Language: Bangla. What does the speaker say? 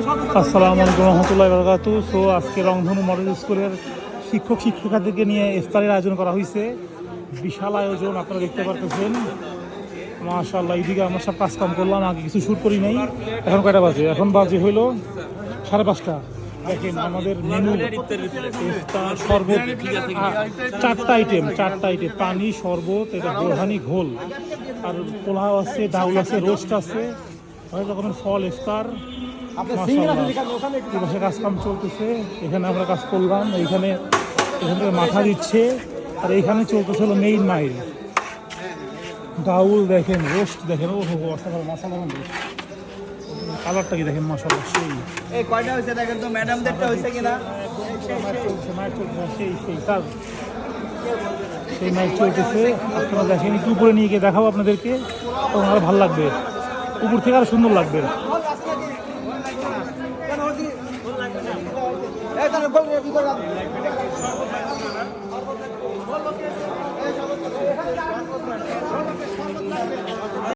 আসসালামু আলাইকুম রহমতুল্লাহি ওয়া বারাকাতুহু। সো আজকে রংধনু মডেল স্কুলের শিক্ষক শিক্ষিকাদেরকে নিয়ে ইফতারের আয়োজন করা হয়েছে। বিশাল আয়োজন আপনারা দেখতে পারতেছেন। মাশাআল্লাহ, এইদিকে আমরা সব কাজকাম করলাম, আগে কিছু শ্যুট করি নাই। এখন কয়টা বাজে? এখন বাজে হইলো 5:30। দেখেন আমাদের মেনু ইফতার, শরবত, 4টা আইটেম। পানি, শরবত, এটা বোরহানি ঘোল, আর পোলাও আছে, ডাউল আছে, রোস্ট আছে, অনেক রকমের ফল, ইফতার। মাশাআল্লাহ, কাজ কাম চলতেছে। এখানে আমরা কাজ করলাম, এখান থেকে মাথা দিচ্ছে, আর এইখানে চলতেছে হলো মেইন মাইল। ডাউল দেখেন, রোস্ট দেখেন, ও হো অসাধারণ, অসাধারণ রোস্ট। কালারটা কি দেখেন, মাশাআল্লাহ সেই। এই কয়টা হইছে দেখেন তো, ম্যাডামদেরটা হইছে কিনা? সেই মাইক চলতেছে, আপনারা দেখেন। একটু উপরে নিয়ে গিয়ে দেখাবো আপনাদেরকে, তখন আরো ভালো লাগবে, উপর থেকে আরো সুন্দর লাগবে।